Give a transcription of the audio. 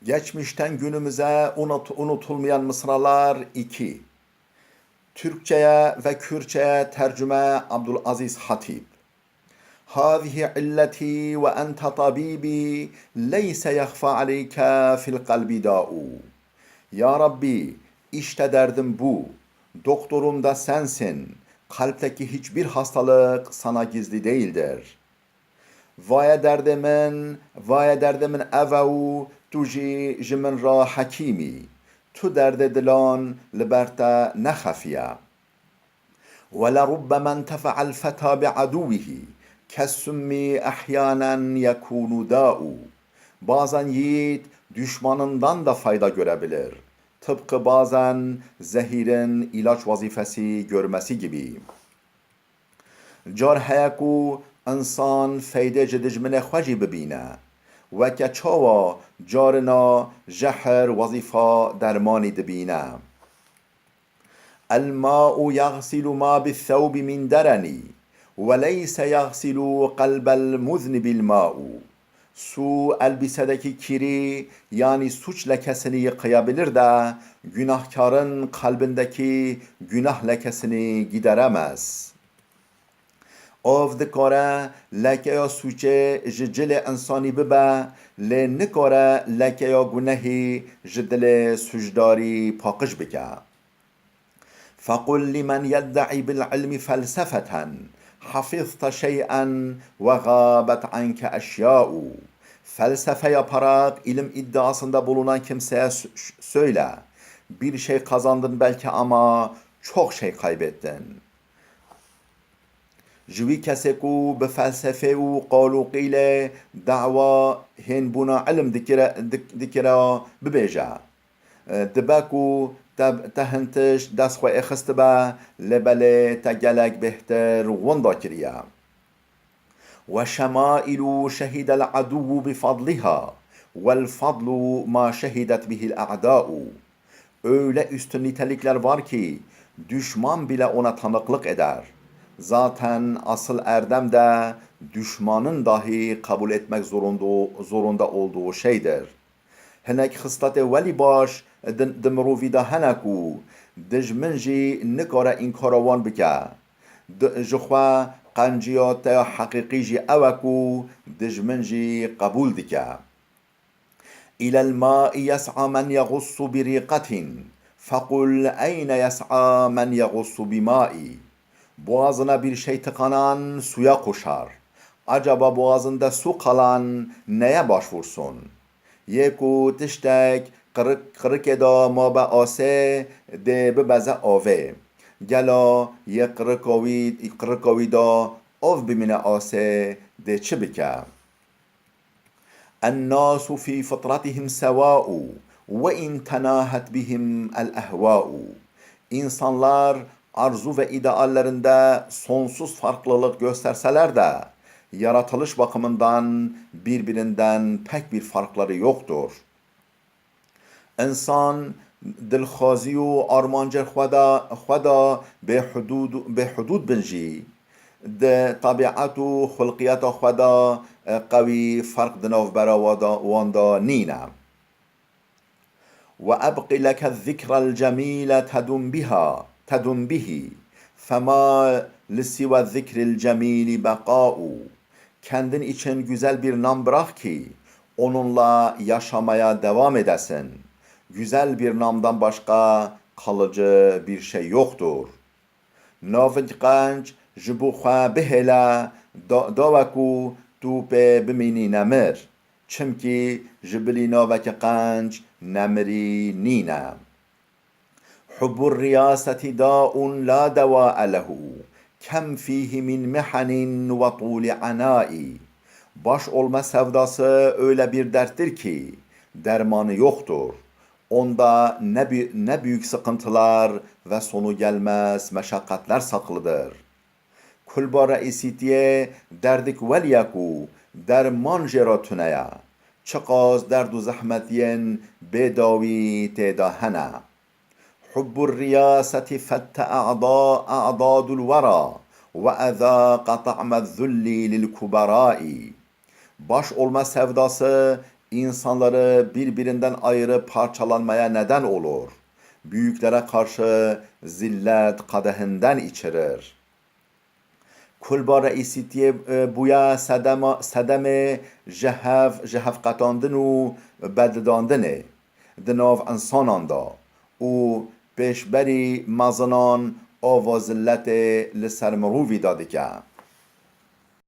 Geçmişten günümüze unutulmayan mısralar 2. Türkçe'ye ve Kürtçe'ye tercüme Abdülaziz Hatip. هذه علتي وأنت طبيبي ليس يخفى عليك في القلب داء. Ya Rabbi, işte derdim bu. Doktorum da sensin. Kalpteki hiçbir hastalık sana gizli değildir. Vay derdimin evu tuji jimin ra hakimi. Tu derde dilan liberta nexafiya. ولربما انتفع الفتى بعدوه كالسم احيانا يكون داء. Bazen yiğit düşmanından da fayda görebilir. Tıpkı bazen zehirin ilaç vazifesi görmesi gibi. Car heye ku insan feyde ji dijminê xwe jî bibîne. Weke çawa carina jehir wazîfa dermanî dibîne. الماء يغسل ما بالثوب من درني وليس يغسل قلب المذنب الماء. Su elbisedeki kiri yani suç lekesini yıkayabilir de günahkarın kalbindeki günah lekesini gideremez. Av dikare lekeya suçe ji cilê insanî bibe lê nikare lekeya gunehî ji dilê suçdarî paqij bike. فقل لمن يدعي بالعلم فلسفة حفظت شيئا وغابت عنك أشياء. Felsefe yaparak ilim iddiasında bulunan kimseye söyle. Bir şey kazandın belki ama çok şey kaybettin. Jwi kesek u be felsefe u qalûqîle da'wa hên bûna ilm dikira bibêje. Dibe ku te hintiş dest xwe êxist be lêbelê te gelek bêhtir wenda kiriye. وشمائل شهد العدو بفضلها والفضل ما شهدت به الأعداء. Öyle üstün nitelikler var ki düşman bile ona tanıklık eder. Zaten asıl erdem de düşmanın dahi kabul etmek zorunda olduğu şeydir. Hinek xislatê welî baş di mirovî de hene ku dijmin jî nikare înkara wan bike. Ji xwe qanciya te heqîqî jî ew e ku dijmin jî qebûl dike. إلى الماء يسعى من يغص بريقة فقل أين يسعى من يغص بماء. Boğazına bir şey tıkanan suya koşar. Acaba boğazında su kalan neye başvursun? Yeku tiştek qırık eda ma be ase de bibeze ave. Gela ye qırıkavi da av bimine ase de çi bike. الناس في فطرتهم سواء وإن تناهت بهم الأهواء. İnsanlar arzu ve ideallerinde sonsuz farklılık gösterseler de yaratılış bakımından birbirinden pek bir farkları yoktur. İnsan dilxwazî û armancê xwe da bêhudûd bin jî di tabiat û xulqiyeta xwe da qewî fark di navbera wan da nîne. وأبق لك الذكر الجميل تدم به فما لسوى الذكر الجميل بقاء. Kendin için güzel bir nam bırak ki onunla yaşamaya devam edesin. Güzel bir namdan başka kalıcı bir şey yoktur. Navê qenc ji bo xwe bihêle dawe ku tu pê bimînî nemir. Çimkî ji bilî navekî qenc nemirî nîne. Hubbur riyaseti da'un la devâ'e lehu kem fihi min mihanin ve tûli anâi. Baş olma sevdası öyle bir derttir ki dermanı yoktur. Onda ne büyük sıkıntılar ve sonu gelmez meşakkatler saklıdır. Kulba reisitiye derdik veliyaku derman jera tüneya. Çaqaz derdu zahmetiyen bedavi teda hene. Hubbur riyaseti fette a'dadul vera ve ezâqa ta'med zulli lil kuberai. Baş olma sevdası insanları birbirinden ayrı parçalanmaya neden olur. Büyüklere karşı zillet kadehinden içirir. Kulba reisitiye buya sedeme جهف قطاندن و بدداندنه دناو انسانان دا و پیشبری مزنان آوازلت لسر مرووی داده که